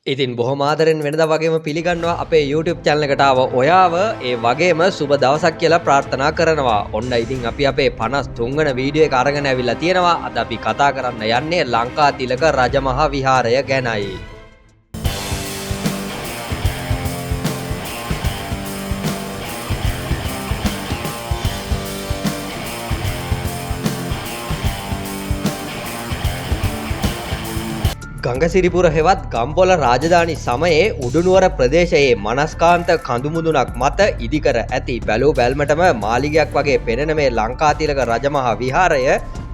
ඉතින් බොහොම ආදරෙන් වෙනදා වගේම පිළිගන්නවා අපේ YouTube channel එකට ආව ඔයාව ඒ වගේම සුබ දවසක් කියලා ප්‍රාර්ථනා කරනවා. ඔන්න ඉතින් අපි අපේ 53 වෙනි වීඩියෝ එක අරගෙන ඇවිල්ලා තියෙනවා. අද අපි කතා කරන්න යන්නේ ලංකාතිලක රජමහා විහාරය ගැනයි. ගංගසිරිපුර හෙවත් ගම්පොල රාජධානි සමයේ උඩුනුවර ප්‍රදේශයේ මනස්කාන්ත කඳුමුදුනක් මත ඉදිකර ඇති බැලූ බැල්මටම මාලිගයක් වගේ පෙනෙන මේ ලංකාතිලක රජමහා විහාරය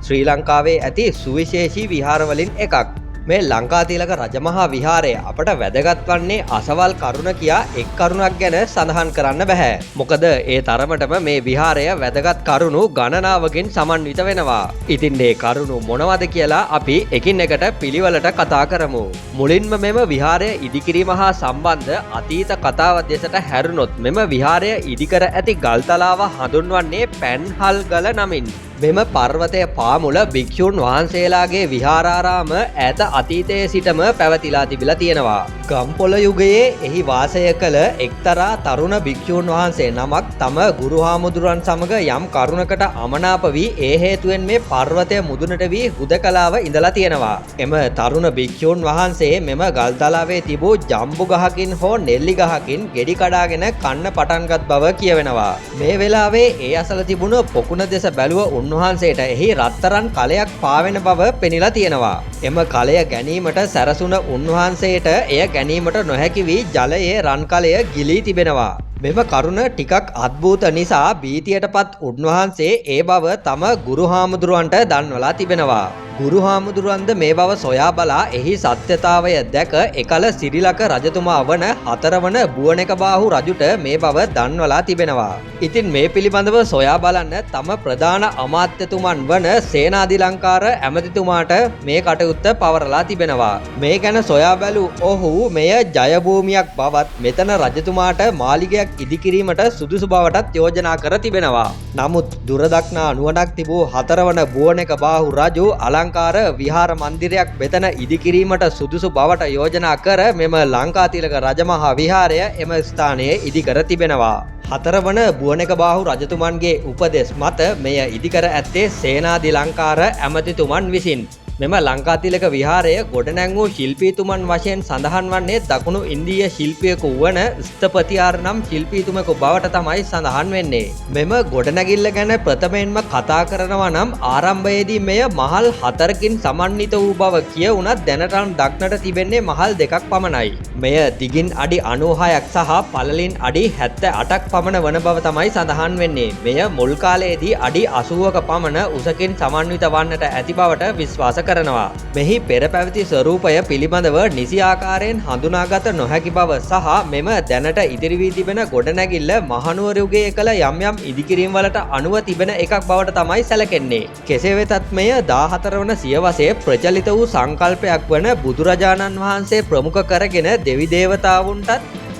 ශ්‍රී ලංකාවේ ඇති සුවිශේෂී විහාරවලින් එකක්. මේ ලංකාතිලක රජමහා විහාරය අපට වැදගත් වන්නේ අසවල් කරුණ කියා එක් කරුණක් ගැන සඳහන් කරන්න බෑ. මොකද ඒ තරමටම මේ විහාරය වැදගත් කරුණු ගණනාවකින් සමන්විත වෙනවා. ඉතින් මේ කරුණු මොනවද කියලා අපි එකින් එකට පිළිවෙලට කතා කරමු. මුලින්ම මෙම විහාරය ඉදිකිරීම හා සම්බන්ධ අතීත කතාව දෙසට හැරුණොත් මෙම විහාරය ඉදිකර ඇති ගල්තලාව හඳුන්වන්නේ පැන්හල්ගල නමින්. මෙම පර්වතය පාමුල භික්ෂූන් වහන්සේලාගේ විහාරාරාම ඈත අතීතයේ සිටම පැවතිලා තිබිලා තියෙනවා. ගම්පොල යුගයේ එහි වාසය කළ එක්තරා තරුණ භික්ෂූන් වහන්සේ නමක් තම ගුරු හාමුදුරුවන් සමග යම් කරුණකට අමනාප වී ඒ හේතුවෙන් මේ පර්වතය මුදුනට වී හුදකලාව ඉඳලා තියෙනවා. එම තරුණ භික්ෂූන් වහන්සේ මෙම ගල්තලාවේ තිබූ ජම්බු ගහකින් හෝ නෙල්ලි ගහකින් ගෙඩි කඩාගෙන කන්න පටන්ගත් බව කියවෙනවා. මේ වෙලාවේ ඒ අසල තිබුණ පොකුණ දෙස බැලුව උන්වහන්සේට එහි රත්තරන් කලයක් පාවෙන බව පෙනිලා තියෙනවා. එම කලය ගැනීමට සැරසුන උන්වහන්සේට එය ගැනීමට නොහැකි වී ජලයේ රන් කලය ගිලී තිබෙනවා. මෙම කරුණ ටිකක් අද්භූත නිසා භීතියටපත් උන්වහන්සේ ඒ බව තම ගුරු හාමුදුරුවන්ට දන්වලා තිබෙනවා. ගුරු හාමුදුරුවන්ද මේ බව සොයා බලා එහි සත්‍යතාවය දැක එකල සිරිලක රජතුමා වන 4 වන බුවනෙකබාහු රජුට මේ බව දන්වලා තිබෙනවා. ඉතින් මේ පිළිබඳව සොයා බලන්න තම ප්‍රධාන අමාත්‍යතුමන් වන සේනාධිලංකාර ඇමතිතුමාට මේ කටයුත්ත පවරලා තිබෙනවා. මේ ගැන සොයා බැලූ ඔහු මෙය ජයභූමියක් බවත් මෙතන රජතුමාට මාලිගයක් ඉදිකිරීමට සුදුසු බවටත් යෝජනා කර තිබෙනවා. නමුත් දුරදක්නා නුවණක් තිබූ 4 වන බුවනෙකබාහු රජු අලංකාර විහාර මන්දිරයක් මෙතන ඉදිකිරීමට සුදුසු බවට යෝජනා කර මෙම ලංකාතිලක රජමහා විහාරය එම ස්ථානයේ ඉදිකර තිබෙනවා. 4 වන බුවනෙකබාහු රජතුමන්ගේ උපදෙස් මත මෙය ඉදිකර ඇත්තේ සේනාධිලංකාර ඇමතිතුමන් විසින්. මෙම ලංකාතිලක විහාරය ගොඩනැංවූ ශිල්පීතුමන් වශයෙන් සඳහන් වන්නේ දකුණු ඉන්දීය ශිල්පියෙකු වන ස්ථපතියාර නම් ශිල්පීතුමෙකු බවට තමයි සඳහන් වෙන්නේ. මෙම ගොඩනැගිල්ල ගැන ප්‍රථමයෙන්ම කතා කරනවා නම් ආරම්භයේදී මෙය මහල් 4කින් සමන්විත වූ බව කියවුණත් දැනටම දක්නට තිබෙන්නේ මහල් 2ක් පමණයි. මෙය දිගින් අඩි 96ක් සහ පළලින් අඩි 78ක් පමණ වන බව තමයි සඳහන් වෙන්නේ. මෙය මුල් කාලයේදී අඩි 80ක පමණ උසකින් සමන්විත වන්නට ඇති බවට විශ්වාස කරනවා. මෙහි පෙර පැවති ස්වරූපය පිළිබඳව නිසි ආකාරයෙන් හඳුනාගත නොහැකි බව සහ මෙම දැනට ඉදිරි වී තිබෙන ගොඩනැගිල්ල මහනුවර යුගයේ කළ යම් යම් ඉදිකිරීම් වලට අනුව තිබෙන එකක් බවට තමයි සැලකෙන්නේ. කෙසේ වෙතත් මෙය 14 වන සියවසේ ප්‍රචලිත වූ සංකල්පයක් වන බුදුරජාණන් වහන්සේ ප්‍රමුඛ කරගෙන දෙවි දේවතාවුන්ටත්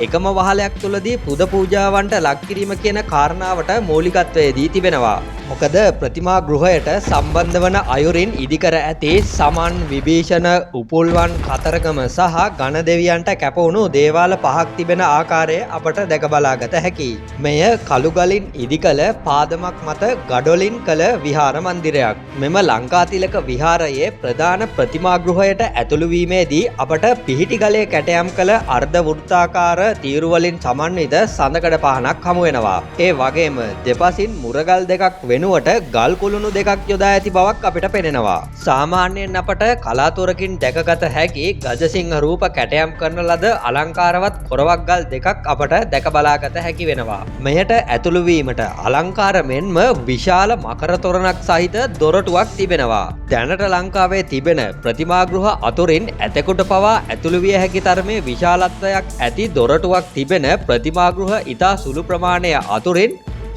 එකම වහලයක් තුලදී පුද පූජාවන්ට ලක් කිරීම කියන කාරණාවට මූලිකත්වය දී තිබෙනවා. මොකද ප්‍රතිමා ගෘහයට සම්බන්ධ වන අයුරින් ඉදිකර ඇති සමන් විභීෂණ උපුල්වන් කතරගම සහ ගණ දෙවියන්ට කැපවුණු දේවාල 5ක් තිබෙන ආකාරය අපට දැක බලාගත හැකියි. මෙය කළුගලින් ඉදිකළ පාදමක් මත ගඩොලින් කළ විහාර මන්දිරයක්. මෙම ලංකාතිලක විහාරයේ ප්‍රධාන ප්‍රතිමා ගෘහයට ඇතුළු වීමේදී අපට පිහිටි ගලේ කැටයම් කළ අර්ධ වෘත්තාකාර තීරුවලින් සමන්විත සඳකඩ පහනක් හමු වෙනවා. ඒ වගේම දෙපසින් මුරගල් දෙකක් වෙනුවට ගල් කුළුණු දෙකක් යොදා ඇති බවක් අපිට පෙනෙනවා. සාමාන්‍යයෙන් අපට කලාතුරකින් දැකගත හැකි ගජසිංහ රූප කැටයම් කරන ලද අලංකාරවත් කොරවක් ගල් දෙකක් අපට දැක බලාගත හැකි වෙනවා. මෙයට ඇතුළු වීමට අලංකාර මෙන්ම විශාල මකර තොරණක් සහිත දොරටුවක් තිබෙනවා. දැනට ලංකාවේ තිබෙන ප්‍රතිමා ගෘහ අතුරින් ඇතෙකුට පවා ඇතුළු විය හැකි තරමේ විශාලත්වයක් ඇති දොරටුවක් තිබෙන ප්‍රතිමා ගෘහ ඉතා සුළු ප්‍රමාණය අතුරින්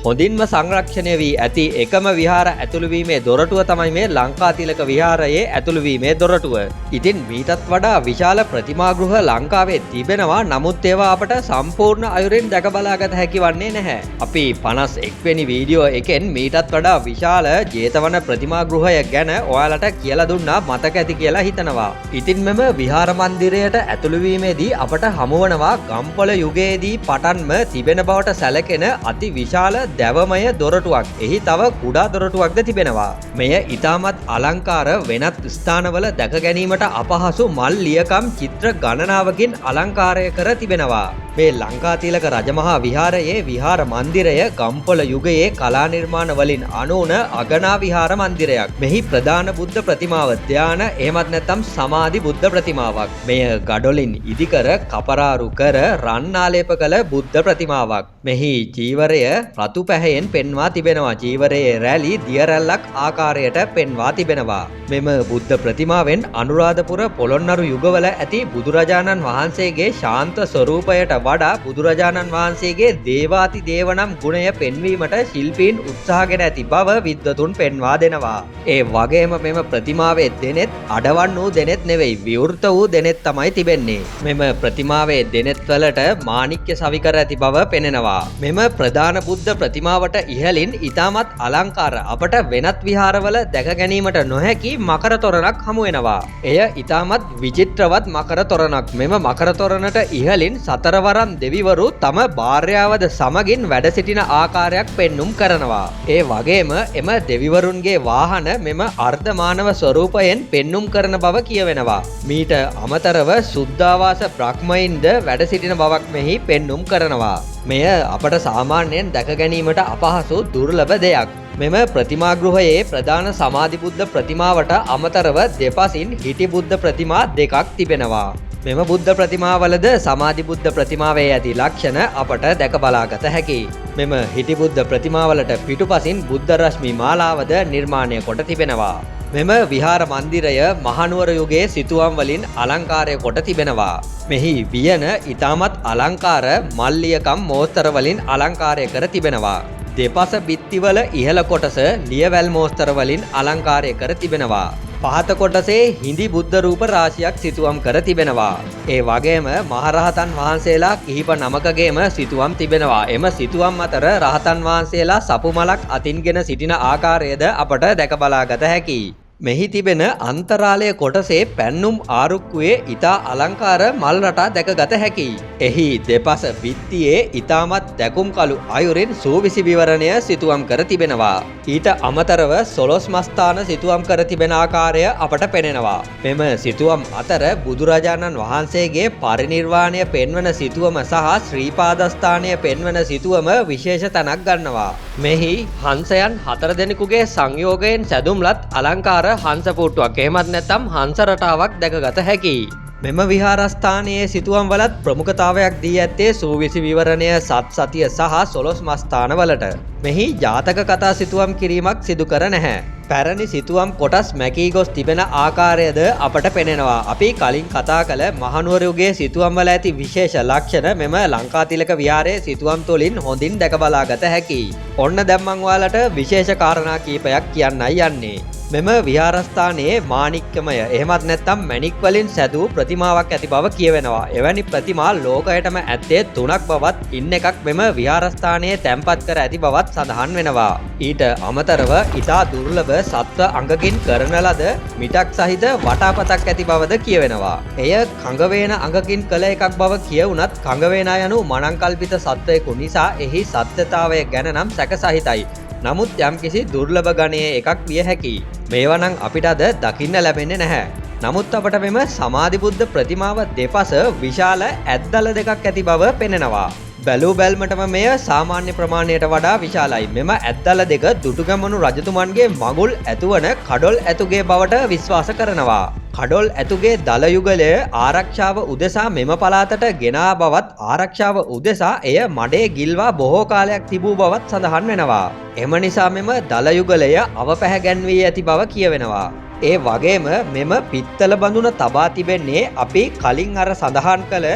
හොඳින්ම සංරක්ෂණය වී ඇති එකම විහාර ඇතුළුවීමේ දොරටුව තමයි මේ ලංකාතිලක විහාරයේ ඇතුළුවීමේ දොරටුව. ඉතින් මීටත් වඩා විශාල ප්‍රතිමාගෘහ ලංකාවේ තිබෙනවා. නමුත් ඒවා අපට සම්පූර්ණ අයුරින් දැක බලාගත හැකි වන්නේ නැහැ. අපි 51 වෙනි වීඩියෝ එකෙන් මීටත් වඩා විශාල ජේතවන ප්‍රතිමාගෘහය ගැන ඔයාලට කියලා දුන්නා මතක ඇති කියලා හිතනවා. ඉතින් මෙම විහාර මන්දිරයට ඇතුළුවීමේදී අපට හමුවනවා ගම්පොළ යුගයේදී පටන්ම තිබෙන බවට සැලකෙන අති විශාල දැවමය දොරටුවක්. එහි තව කුඩා දොරටුවක්ද තිබෙනවා. මෙය ඉතාමත් අලංකාර වෙනත් ස්ථානවල දැක ගැනීමට අපහසු මල් ලියකම් චිත්‍ර ගණනාවකින් අලංකාරය කර තිබෙනවා. මේ ලංකාතිලක රජමහා විහාරයේ විහාර මන්දිරය ගම්පොළ යුගයේ කලා නිර්මාණ වලින් අනූන අගනා විහාර මන්දිරයක්. මෙහි ප්‍රධාන බුද්ධ ප්‍රතිමාව ධ්‍යාන එහෙමත් නැත්නම් සමාධි බුද්ධ ප්‍රතිමාවක්. මෙය ගඩොලින් ඉදිකර කපරාරු කර රන් ආලේප කළ බුද්ධ ප්‍රතිමාවක්. මෙහි චීවරය රතු පැහැයෙන් පෙන්වා තිබෙනවා. චීවරයේ රැලි දිය රැල්ලක් ආකාරයට පෙන්වා තිබෙනවා. මෙම බුද්ධ ප්‍රතිමාවෙන් අනුරාධපුර පොළොන්නරු යුගවල ඇති බුදුරජාණන් වහන්සේගේ ශාන්ත ස්වරූපයට වඩා බුදුරජාණන් වහන්සේගේ දේවාති දේව නම් ගුණය පෙන්වීමට ශිල්පීන් උත්සාහගෙන ඇති බව විද්වතුන් පෙන්වා දෙනවා. ඒ වගේම මෙම ප්‍රතිමාවේ දෙනෙත් අඩවන් වූ දෙනෙත් නෙවෙයි විවෘත වූ දෙනෙත් තමයි තිබෙන්නේ. මෙම ප්‍රතිමාවේ දෙනෙත් වලට මාණික්‍ය සවිකර ඇති බව පෙනෙනවා. මෙම ප්‍රධාන බුද්ධ ප්‍රතිමාවට ඉහළින් ඉතාමත් අලංකාර අපට වෙනත් විහාරවල දැක ගැනීමට නොහැකි මකර තොරණක් හමු වෙනවා. එය ඉතාමත් විචිත්‍රවත් මකර තොරණක්. මෙම මකර තොරණට ඉහළින් සතරවරම් දෙවිවරු තම භාර්යාවද සමගින් වැඩ සිටින ආකාරයක් පෙන්눔 කරනවා. ඒ වගේම එම දෙවිවරුන්ගේ වාහන මෙම අර්ධමානව ස්වරූපයෙන් පෙන්눔 කරන බව කියවෙනවා. මීට අමතරව සුද්ධාවාස බ්‍රහ්මයින්ද වැඩ සිටින බවක් මෙහි පෙන්눔 කරනවා. මෙය අපට සාමාන්‍යයෙන් දැක ගැනීමට අපහසු දුර්ලභ දෙයක්. මෙම ප්‍රතිමාගෘහයේ ප්‍රධාන සමාධි බුද්ධ ප්‍රතිමාවට අමතරව දෙපසින් හිටි බුද්ධ ප්‍රතිමා දෙකක් තිබෙනවා. මෙම බුද්ධ ප්‍රතිමාවලද සමාධි බුද්ධ ප්‍රතිමාවේ ඇති ලක්ෂණ අපට දැක බලාගත හැකියි. මෙම හිටි බුද්ධ ප්‍රතිමාවලට පිටුපසින් බුද්ධ රශ්මි මාලාවද නිර්මාණය කොට තිබෙනවා. මෙම විහාර මන්දිරය මහනුවර යුගයේ සිතුවම් වලින් අලංකාරය කොට තිබෙනවා. මෙහි වියන ඉතාමත් අලංකාර මල්ලියකම් මෝස්තර වලින් අලංකාරය කර තිබෙනවා. දෙපස බිත්තිවල ඉහළ කොටස ලියවැල් මෝස්තර වලින් අලංකාරය කර තිබෙනවා. පහත කොටසේ හිඳි බුද්ධ රූප රාශියක් සිතුවම් කර තිබෙනවා. ඒ වගේම මහරහතන් වහන්සේලා කිහිප නමකගේම සිතුවම් තිබෙනවා. එම සිතුවම් අතර රහතන් වහන්සේලා සපුමලක් අතින්ගෙන සිටින ආකාරයද අපට දැක බලාගත හැකියි. මෙහි තිබෙන අන්තරාලය කොටසේ පැන්නුම් ආරුක්කුවේ ඉතා අලංකාර මල් රටා දැකගත හැකියි. එහි දෙපස බිත්තියේ ඉතාමත් දැකුම් කළු අයුරින් සූවිසි විවරණය සිතුවම් කර තිබෙනවා. ඊට අමතරව සොළොස් මස්ථාන සිතුවම් කර තිබෙන ආකාරය අපට පෙනෙනවා. මෙම සිතුවම් අතර බුදුරජාණන් වහන්සේගේ පරිනිර්වාණය පෙන්වන සිතුවම සහ ශ්‍රීපාදස්ථානය පෙන්වන සිතුවම විශේෂ තැනක් ගන්නවා. මෙහි හංසයන් 4 දෙනෙකුගේ සංයෝගයෙන් සැදුම්ලත් අලංකාර හංස පුට්ටුවක් එහෙමත් නැත්නම් හංස රටාවක් දැකගත හැකියි. මෙම විහාරස්ථානයේ සිතුවම් වලත් ප්‍රමුඛතාවයක් දී ඇත්තේ සූවිසි විවරණය සත් සතිය සහ සොළොස් මස්ථාන වලට. මෙහි ජාතක කතා සිතුවම් කිරීමක් සිදු කර නැහැ. පැරණි සිතුවම් කොටස් මැකී ගොස් තිබෙන ආකාරයද අපට පෙනෙනවා. අපි කලින් කතා කළ මහනුවර යුගයේ සිතුවම් වල ඇති විශේෂ ලක්ෂණ මෙම ලංකාතිලක විහාරයේ සිතුවම් තුළින් හොඳින් දැක බලාගත හැකියි. ඔන්න දැන් මම ඔයාලට විශේෂ කාරණා කීපයක් කියන්නයි යන්නේ. මෙම විහාරස්ථානයේ මාණික්‍යමය එහෙමත් නැත්නම් මැණික් වලින් සැදූ ප්‍රතිමාවක් ඇති බව කියවෙනවා. එවැනි ප්‍රතිමා ලෝකයටම ඇත්තේ 3ක් බවත් ඉන්න එකක් මෙම විහාරස්ථානයේ තැන්පත් කර ඇති බවත් සඳහන් වෙනවා. ඊට අමතරව ඉතා දුර්ලභ සත්ව අංගකින් කරන ලද මිටක් සහිත වටාපතක් ඇති බවද කියවෙනවා. එය කඟවේන අංගකින් කළ එකක් බව කියවුණත් කඟවේනා යනු මනංකල්පිත සත්වයෙකු නිසා එහි සත්‍යතාවය ගැන නම් සැක සහිතයි. නමුත් යම්කිසි දුර්ලභ ගණයේ එකක් විය හැකියි. මේවා නම් අපිට අද දකින්න ලැබෙන්නේ නැහැ. නමුත් අපට මෙම සමාධි බුද්ධ ප්‍රතිමාව දෙපස විශාල ඇත්දල දෙකක් ඇති බව පෙනෙනවා. බැලූ බැල්මටම මෙය සාමාන්‍ය ප්‍රමාණයට වඩා විශාලයි. මෙම ඇත්දල දෙක දුටුගැමුණු රජතුමන්ගේ මගුල් ඇතුවන කඩොල් ඇතුගේ බවට විශ්වාස කරනවා. කඩොල් ඇතුගේ දල යුගලය ආරක්ෂාව උදෙසා මෙම පළාතට ගෙනා බවත් ආරක්ෂාව උදෙසා එය මඩේ ගිල්වා බොහෝ කාලයක් තිබූ බවත් සඳහන් වෙනවා. එම නිසා මෙම දල යුගලය අවපැහැගැන්වී ඇති බව කියවෙනවා. ඒ වගේම මෙම පිත්තල බඳුන තබා තිබෙන්නේ අපි කලින් අර සඳහන් කළ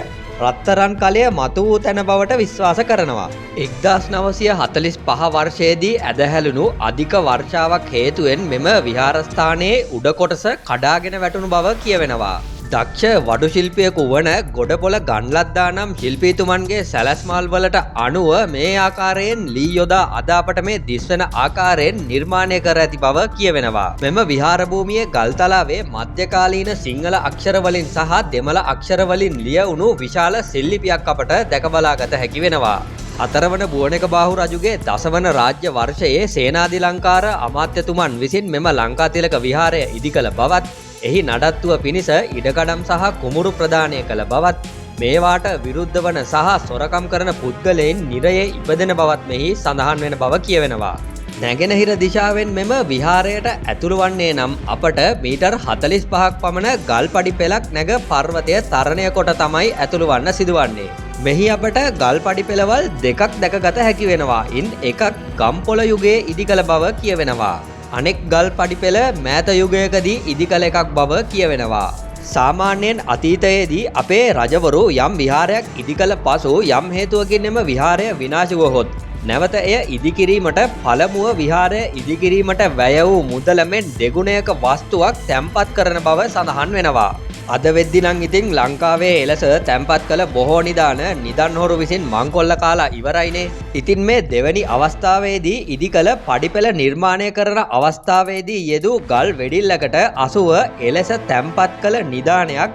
රත්තරන් කලය මතු වූ තැන බවට විශ්වාස කරනවා. 1945 වර්ෂයේදී ඇදහැළුණු අධික වර්ෂාවක් හේතුවෙන් මෙම විහාරස්ථානයේ උඩ කොටස කඩාගෙන වැටුණු බව කියවෙනවා. දක්ෂ වඩු ශිල්පියෙකු වන ගොඩපොළ ගන්ලද්දා නම් ශිල්පීතුමන්ගේ සැලැස්මල් වලට අනුව මේ ආකාරයෙන් ලී යොදා අද අපට මේ දිස්වන ආකාරයෙන් නිර්මාණය කර ඇති බව කියවෙනවා. මෙම විහාර භූමියේ ගල්තලාවේ මධ්‍යකාලීන සිංහල අක්ෂර වලින් සහ දෙමළ අක්ෂර වලින් ලියවුණු විශාල සෙල්ලිපියක් අපට දැක බලාගත හැකි වෙනවා. අතරවන බුවනක බාහු රජුගේ දසවන රාජ්‍ය වර්ෂයේ සේනාධිලංකාර අමාත්‍යතුමන් විසින් මෙම ලංකාතිලක විහාරය ඉදි කළ බවත් එහි නඩත්තුව පිණිස ඉඩකඩම් සහ කුමුරු ප්‍රදානය කළ බවත් මේවාට විරුද්ධ වන සහ සොරකම් කරන පුද්ගලයන් නිරයේ ඉපදෙන බවත් මෙහි සඳහන් වෙන බව කියවෙනවා. නැගෙනහිර දිශාවෙන් මෙම විහාරයට ඇතුළු වන්නේ නම් අපට මීටර් 45ක් පමණ ගල් පඩි පෙළක් නැග පර්වතය තරණය කොට තමයි ඇතුළු වන්න සිදුවන්නේ. මෙහි අපට ගල් පඩි පෙළවල් දෙකක් දැකගත හැකි වෙනවා. ඉන් එකක් ගම්පොළ යුගයේ ඉදි කළ බව කියවෙනවා. අනෙක් ගල් පඩිපෙළ මෑත යුගයකදී ඉදි කළ එකක් බව කියවෙනවා. සාමාන්‍යයෙන් අතීතයේදී අපේ රජවරු යම් විහාරයක් ඉදි කළ පසු යම් හේතුවකින් එම විහාරය විනාශ වුවහොත් නැවත එය ඉදිකිරීමට පළමුව විහාරය ඉදිකිරීමට වැය වූ මුදල මෙන් දෙගුණයක වස්තුවක් තැන්පත් කරන බව සඳහන් වෙනවා. අද වෙද්දි නම් ඉතින් ලංකාවේ එලෙස තැන්පත් කළ බොහෝ නිදන් හොරු විසින් මංකොල්ල කාලා ඉවරයිනේ. ඉතින් මේ දෙවැනි අවස්ථාවේදී ඉදි කළ පඩිපෙළ නිර්මාණය කරන අවස්ථාවේදී යෙදූ ගල් වෙඩිල්ලකට 80 එලෙස තැන්පත් කළ නිදානයක්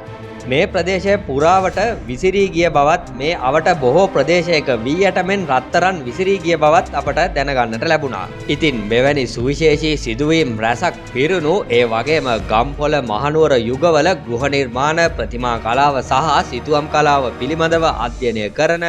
මේ ප්‍රදේශය පුරාවට විසිරී ගිය බවත් මේ අවට බොහෝ ප්‍රදේශයක වී ඇටමෙන් රත්තරන් විසිරී ගිය බවත් අපට දැනගන්නට ලැබුණා. ඉතින් මෙවැනි සුවිශේෂී සිදුවීම් රැසක් පිරුණු ඒ වගේම ගම්පොළ මහනුවර යුගවල ගෘහ නිර්මාණ ප්‍රතිමා කලාව සහ සිතුවම් කලාව පිළිබඳව අධ්‍යයනය කරන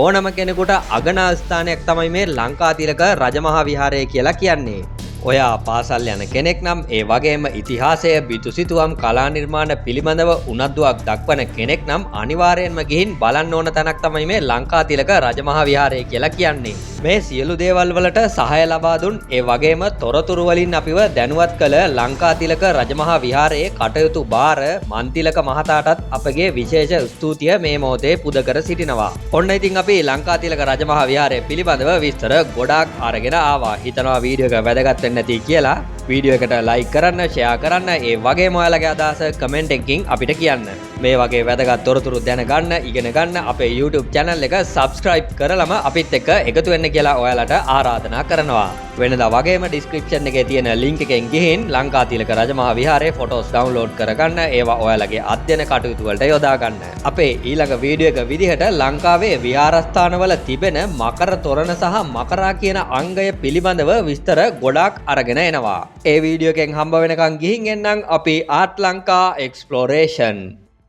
ඕනම කෙනෙකුට අගනා ස්ථානයක් තමයි මේ ලංකාතිලක රජමහා විහාරය කියලා කියන්නේ. ඔයා පාසල් යන කෙනෙක් නම් ඒ වගේම ඉතිහාසය බිතුසිතුවම් කලා නිර්මාණ පිළිබඳව උනන්දුවක් දක්වන කෙනෙක් නම් අනිවාර්යෙන්ම ගිහින් බලන්න ඕන තැනක් තමයි මේ ලංකාතිලක රජමහා විහාරය කියලා කියන්නේ. මේ සියලු දේවල් වලට සහාය ලබා දුන් ඒ වගේම තොරතුරු වලින් අපිව දැනුවත් කළ ලංකාතිලක රජමහා විහාරයේ කටයුතු බාර මන්තිලක මහතාටත් අපගේ විශේෂ ස්තුතිය මේ මොහොතේ පුද කර සිටිනවා. ඔන්න ඉතින් අපි ලංකාතිලක රජමහා විහාරය පිළිබඳව විස්තර ගොඩාක් අරගෙන ආවා. හිතනවා වීඩියෝ එක වැදගත් නැති කියලා වීඩියෝ එකට ලයික් කරන්න, ෂෙයා කරන්න, ඒ වගේම ඔයාලගේ අදහස කමෙන්ට් එකකින් අපිට කියන්න. මේ වගේ වැදගත් තොරතුරු දැනගන්න, ඉගෙන ගන්න අපේ YouTube channel එක subscribe කරලම අපිත් එක්ක එකතු වෙන්න කියලා ඔයාලට ආරාධනා කරනවා. වෙනදා වගේම description එකේ තියෙන link එකෙන් ගිහින් ලංකාතිලක රජමහා විහාරයේ photos download කරගන්න, ඒවා ඔයාලගේ අධ්‍යයන කටයුතු වලට යොදා ගන්න. අපේ ඊළඟ වීඩියෝ එක විදිහට ලංකාවේ විහාරස්ථානවල තිබෙන මකර තොරණ සහ මකරා කියන අංගය පිළිබඳව විස්තර ගොඩාක් අරගෙන එනවා. ඒ වීඩියෝ එකෙන් හම්බ වෙනකන් ගිහින් එන්නම් අපි ආට් ලංකා exploration.